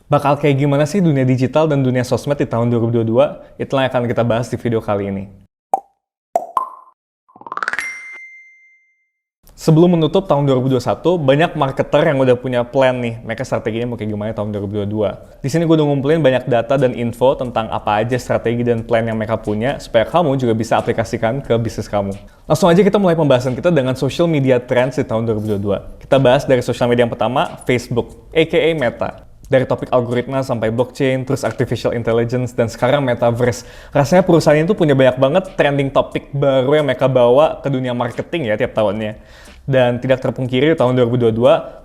Bakal kayak gimana sih dunia digital dan dunia sosmed di tahun 2022? Itulah yang akan kita bahas di video kali ini. Sebelum menutup tahun 2021, banyak marketer yang udah punya plan nih, mereka strateginya mau kayak gimana tahun 2022. Di sini gue udah ngumpulin banyak data dan info tentang apa aja strategi dan plan yang mereka punya, supaya kamu juga bisa aplikasikan ke bisnis kamu. Langsung aja kita mulai pembahasan kita dengan social media trends di tahun 2022. Kita bahas dari social media yang pertama, Facebook, aka Meta. Dari topik algoritma sampai blockchain, terus artificial intelligence, dan sekarang metaverse. Rasanya perusahaan itu punya banyak banget trending topik baru yang mereka bawa ke dunia marketing ya tiap tahunnya. Dan tidak terpungkiri di tahun 2022,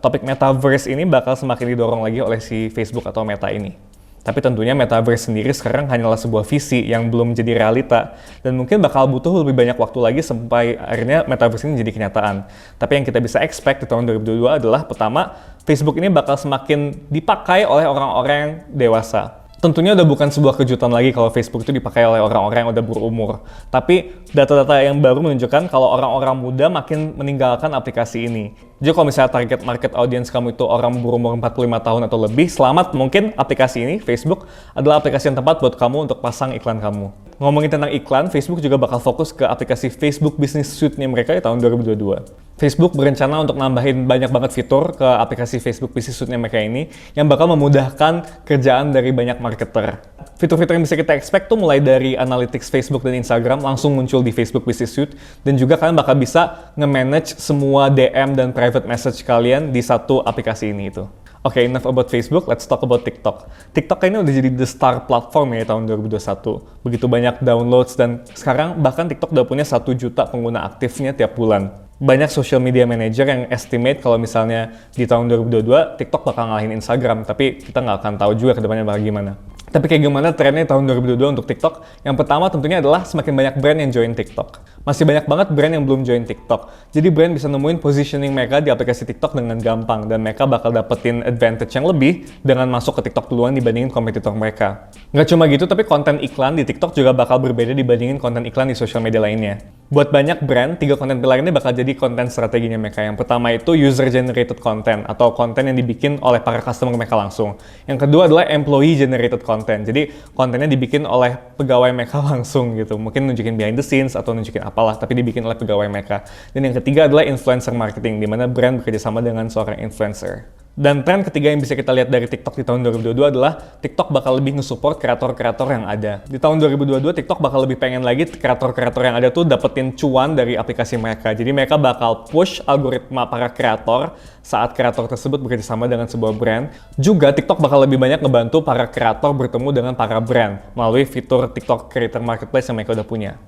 topik metaverse ini bakal semakin didorong lagi oleh si Facebook atau Meta ini. Tapi tentunya metaverse sendiri sekarang hanyalah sebuah visi yang belum jadi realita. Dan mungkin bakal butuh lebih banyak waktu lagi sampai akhirnya metaverse ini jadi kenyataan. Tapi yang kita bisa expect di tahun 2022 adalah pertama, Facebook ini bakal semakin dipakai oleh orang-orang yang dewasa. Tentunya udah bukan sebuah kejutan lagi kalau Facebook itu dipakai oleh orang-orang yang udah berumur. Tapi data-data yang baru menunjukkan kalau orang-orang muda makin meninggalkan aplikasi ini. Jadi kalau misalnya target market audience kamu itu orang berumur 45 tahun atau lebih, selamat, mungkin aplikasi ini, Facebook, adalah aplikasi yang tepat buat kamu untuk pasang iklan kamu. Ngomongin tentang iklan, Facebook juga bakal fokus ke aplikasi Facebook Business Suite-nya mereka di tahun 2022. Facebook berencana untuk nambahin banyak banget fitur ke aplikasi Facebook Business Suite-nya mereka ini yang bakal memudahkan kerjaan dari banyak marketer. Fitur-fitur yang bisa kita expect tuh mulai dari analytics Facebook dan Instagram langsung muncul di Facebook Business Suite, dan juga kalian bakal bisa nge-manage semua DM dan private message kalian di satu aplikasi ini itu. Oke, enough about Facebook, let's talk about TikTok. TikTok ini udah jadi the star platform ya tahun 2021. Begitu banyak downloads dan sekarang bahkan TikTok udah punya 1 juta pengguna aktifnya tiap bulan. Banyak social media manager yang estimate kalau misalnya di tahun 2022 TikTok bakal ngalahin Instagram, tapi kita nggak akan tahu juga ke depannya bakal gimana. Tapi kayak gimana trennya tahun 2022 untuk TikTok? Yang pertama tentunya adalah semakin banyak brand yang join TikTok. Masih banyak banget brand yang belum join TikTok. Jadi brand bisa nemuin positioning mereka di aplikasi TikTok dengan gampang, dan mereka bakal dapetin advantage yang lebih dengan masuk ke TikTok duluan dibandingin kompetitor mereka. Nggak cuma gitu, tapi konten iklan di TikTok juga bakal berbeda dibandingin konten iklan di social media lainnya. Buat banyak brand, 3 konten pilar ini bakal jadi konten strateginya mereka. Yang pertama itu user-generated content, atau konten yang dibikin oleh para customer mereka langsung. Yang kedua adalah employee-generated content. Jadi kontennya dibikin oleh pegawai mereka langsung gitu. Mungkin nunjukin behind the scenes atau nunjukin apalah, tapi dibikin oleh pegawai mereka. Dan yang ketiga adalah influencer marketing, di mana brand bekerjasama dengan seorang influencer. Dan tren ketiga yang bisa kita lihat dari TikTok di tahun 2022 adalah TikTok bakal lebih nge-support kreator-kreator yang ada. Di tahun 2022 TikTok bakal lebih pengen lagi kreator-kreator yang ada tuh dapetin cuan dari aplikasi mereka. Jadi mereka bakal push algoritma para kreator saat kreator tersebut bekerjasama dengan sebuah brand. Juga TikTok bakal lebih banyak ngebantu para kreator bertemu dengan para brand melalui fitur TikTok Creator Marketplace yang mereka udah punya.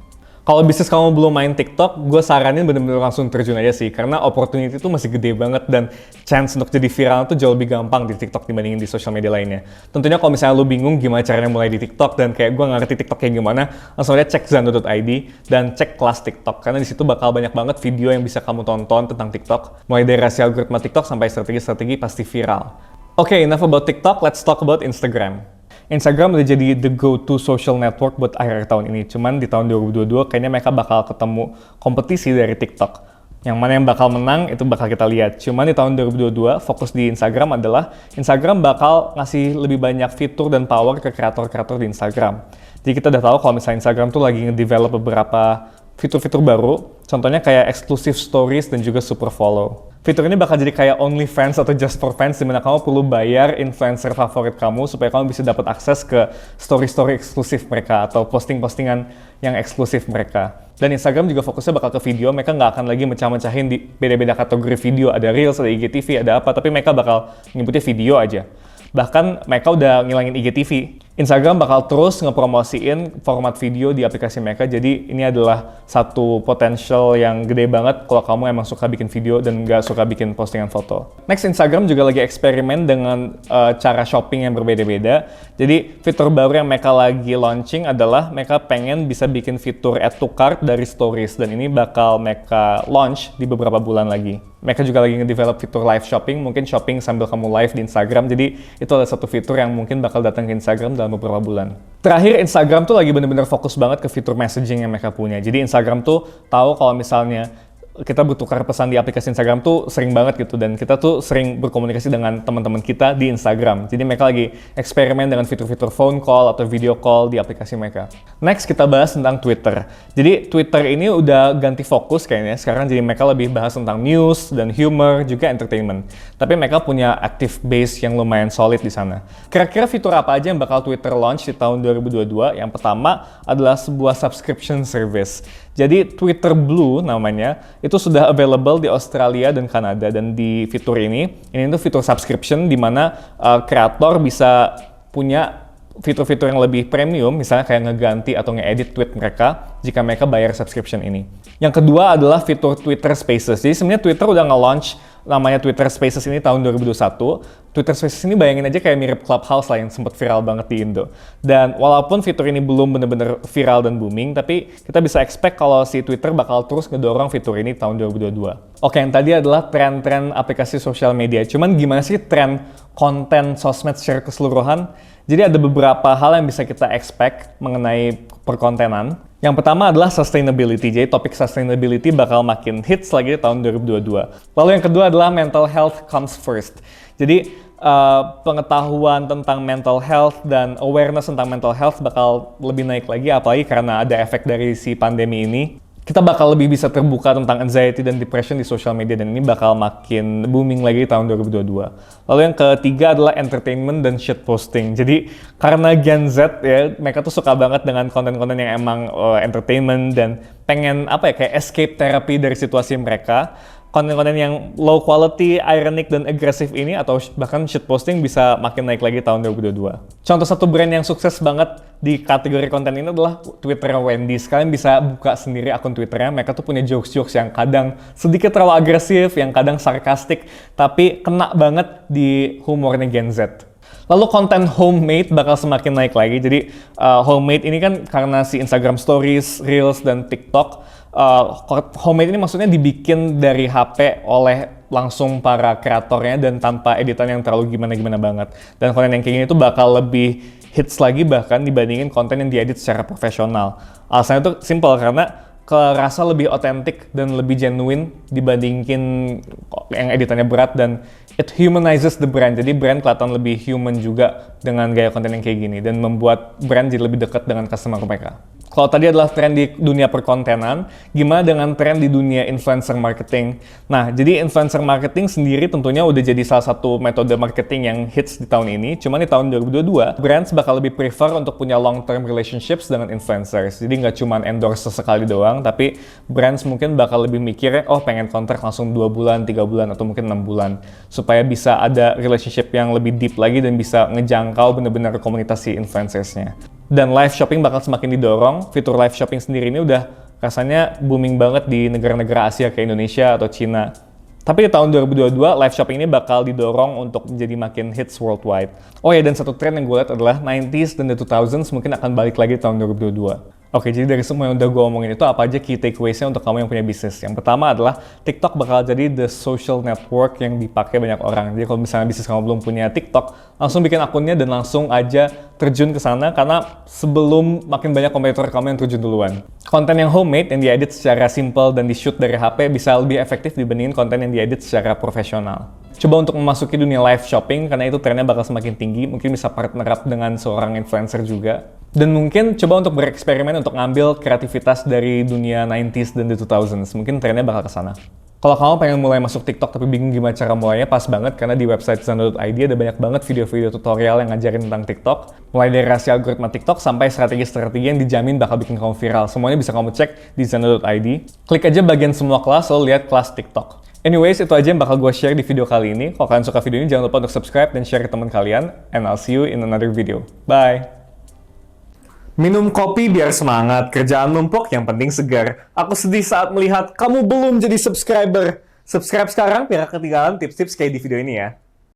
Kalau bisnis kamu belum main TikTok, gue saranin bener-bener langsung terjun aja sih. Karena opportunity itu masih gede banget dan chance untuk jadi viral itu jauh lebih gampang di TikTok dibandingin di social media lainnya. Tentunya kalau misalnya lu bingung gimana caranya mulai di TikTok dan kayak gue nggak ngerti TikTok kayak gimana, langsung aja cek zando.id dan cek kelas TikTok. Karena di situ bakal banyak banget video yang bisa kamu tonton tentang TikTok. Mulai dari rahasia algoritma TikTok sampai strategi-strategi pasti viral. Oke, enough about TikTok, let's talk about Instagram. Instagram udah jadi the go-to social network buat akhir tahun ini. Cuman di tahun 2022 kayaknya mereka bakal ketemu kompetisi dari TikTok. Yang mana yang bakal menang itu bakal kita lihat. Cuman di tahun 2022 fokus di Instagram adalah Instagram bakal ngasih lebih banyak fitur dan power ke kreator-kreator di Instagram. Jadi kita udah tahu kalau misalnya Instagram tuh lagi nge-develop beberapa fitur-fitur baru. Contohnya kayak exclusive stories dan juga super follow. Fitur ini bakal jadi kayak OnlyFans atau Just for Fans, dimana kamu perlu bayar influencer favorit kamu supaya kamu bisa dapat akses ke story-story eksklusif mereka atau posting-postingan yang eksklusif mereka. Dan Instagram juga fokusnya bakal ke video, mereka nggak akan lagi mecah-mecahin di beda-beda kategori video, ada Reels, ada IGTV, ada apa, tapi mereka bakal nyebutnya video aja. Bahkan mereka udah ngilangin IGTV. Instagram bakal terus ngepromosiin format video di aplikasi mereka, jadi ini adalah satu potential yang gede banget kalau kamu emang suka bikin video dan nggak suka bikin postingan foto. Next, Instagram juga lagi eksperimen dengan cara shopping yang berbeda-beda. Jadi fitur baru yang mereka lagi launching adalah mereka pengen bisa bikin fitur add to cart dari stories, dan ini bakal mereka launch di beberapa bulan lagi. Mereka juga lagi nge-develop fitur live shopping, mungkin shopping sambil kamu live di Instagram, jadi itu adalah satu fitur yang mungkin bakal datang ke Instagram dalam beberapa bulan. Terakhir, Instagram tuh lagi bener-bener fokus banget ke fitur messaging yang mereka punya. Jadi Instagram tuh tahu kalau misalnya kita bertukar pesan di aplikasi Instagram tuh sering banget gitu, dan kita tuh sering berkomunikasi dengan teman-teman kita di Instagram. Jadi mereka lagi eksperimen dengan fitur-fitur phone call atau video call di aplikasi mereka. Next kita bahas tentang Twitter. Jadi Twitter ini udah ganti fokus kayaknya sekarang, jadi mereka lebih bahas tentang news dan humor juga entertainment. Tapi mereka punya active base yang lumayan solid di sana. Kira-kira fitur apa aja yang bakal Twitter launch di tahun 2022? Yang pertama adalah sebuah subscription service. Jadi Twitter Blue namanya, itu sudah available di Australia dan Kanada, dan di fitur ini tuh fitur subscription di mana kreator bisa punya fitur-fitur yang lebih premium, misalnya kayak ngeganti atau ngeedit tweet mereka jika mereka bayar subscription ini. Yang kedua adalah fitur Twitter Spaces. Jadi sebenarnya Twitter udah nge-launch namanya Twitter Spaces ini tahun 2021. Twitter Spaces ini bayangin aja kayak mirip Clubhouse lah yang sempat viral banget di Indo. Dan walaupun fitur ini belum bener-bener viral dan booming, tapi kita bisa expect kalau si Twitter bakal terus ngedorong fitur ini tahun 2022. Oke, yang tadi adalah tren-tren aplikasi sosial media. Cuman gimana sih tren konten sosmed secara keseluruhan? Jadi ada beberapa hal yang bisa kita expect mengenai perkontenan. Yang pertama adalah sustainability. Jadi topik sustainability bakal makin hits lagi di tahun 2022. Lalu yang kedua adalah mental health comes first. Jadi pengetahuan tentang mental health dan awareness tentang mental health bakal lebih naik lagi, apalagi karena ada efek dari si pandemi ini. Kita bakal lebih bisa terbuka tentang anxiety dan depression di social media, dan ini bakal makin booming lagi di tahun 2022. Lalu yang ketiga adalah entertainment dan shitposting. Jadi karena Gen Z ya, mereka tuh suka banget dengan konten-konten yang emang entertainment dan pengen kayak escape therapy dari situasi mereka. Konten-konten yang low quality, ironic, dan agresif ini atau bahkan shitposting bisa makin naik lagi tahun 2022. Contoh satu brand yang sukses banget di kategori konten ini adalah Twitter Wendy's. Kalian bisa buka sendiri akun Twitternya, mereka tuh punya jokes-jokes yang kadang sedikit terlalu agresif, yang kadang sarkastik, tapi kena banget di humornya Gen Z. Lalu konten homemade bakal semakin naik lagi. Jadi homemade ini kan karena si Instagram Stories, Reels, dan TikTok. Homemade ini maksudnya dibikin dari HP oleh langsung para kreatornya dan tanpa editan yang terlalu gimana-gimana banget. Dan konten yang kayak gini tuh bakal lebih hits lagi bahkan dibandingin konten yang diedit secara profesional. Alasannya tuh simple, karena kerasa lebih otentik dan lebih genuine dibandingin yang editannya berat, dan it humanizes the brand. Jadi brand kelihatan lebih human juga dengan gaya konten yang kayak gini, dan membuat brand jadi lebih dekat dengan customer mereka. Kalau tadi adalah tren di dunia perkontenan, gimana dengan tren di dunia influencer marketing? Nah, jadi influencer marketing sendiri tentunya udah jadi salah satu metode marketing yang hits di tahun ini. Cuman di tahun 2022, brands bakal lebih prefer untuk punya long-term relationships dengan influencers. Jadi nggak cuma endorse sesekali doang, tapi brands mungkin bakal lebih mikir, pengen kontrak langsung 2 bulan, 3 bulan, atau mungkin 6 bulan. Supaya bisa ada relationship yang lebih deep lagi dan bisa ngejangkau bener-bener komunitas si influencersnya. Dan live shopping bakal semakin didorong. Fitur live shopping sendiri ini udah rasanya booming banget di negara-negara Asia kayak Indonesia atau Cina. Tapi di tahun 2022, live shopping ini bakal didorong untuk menjadi makin hits worldwide. Oh ya, dan satu tren yang gue lihat adalah 90s dan the 2000s mungkin akan balik lagi di tahun 2022. Oke, jadi dari semua yang udah gue omongin itu, apa aja key takeaways-nya untuk kamu yang punya bisnis? Yang pertama adalah TikTok bakal jadi the social network yang dipakai banyak orang. Jadi kalau misalnya bisnis kamu belum punya TikTok, langsung bikin akunnya dan langsung aja terjun ke sana, karena sebelum makin banyak kompetitor kamu yang terjun duluan. Konten yang homemade, yang diedit secara simple dan di-shoot dari HP bisa lebih efektif dibandingin konten yang diedit secara profesional. Coba untuk memasuki dunia live shopping, karena itu trennya bakal semakin tinggi. Mungkin bisa partner up dengan seorang influencer juga. Dan mungkin coba untuk bereksperimen untuk ngambil kreativitas dari dunia 90s dan the 2000s. Mungkin trennya bakal ke sana. Kalau kamu pengen mulai masuk TikTok tapi bingung gimana cara mulainya, pas banget karena di website zando.id ada banyak banget video-video tutorial yang ngajarin tentang TikTok. Mulai dari rahasia algoritma TikTok sampai strategi-strategi yang dijamin bakal bikin kamu viral. Semuanya bisa kamu cek di zando.id. Klik aja bagian semua kelas, lalu lihat kelas TikTok. Anyways, itu aja yang bakal gue share di video kali ini. Kalau kalian suka video ini, jangan lupa untuk subscribe dan share ke teman kalian. And I'll see you in another video. Bye! Minum kopi biar semangat, kerjaan numpuk yang penting segar. Aku sedih saat melihat kamu belum jadi subscriber. Subscribe sekarang biar ketinggalan tips-tips kayak di video ini ya.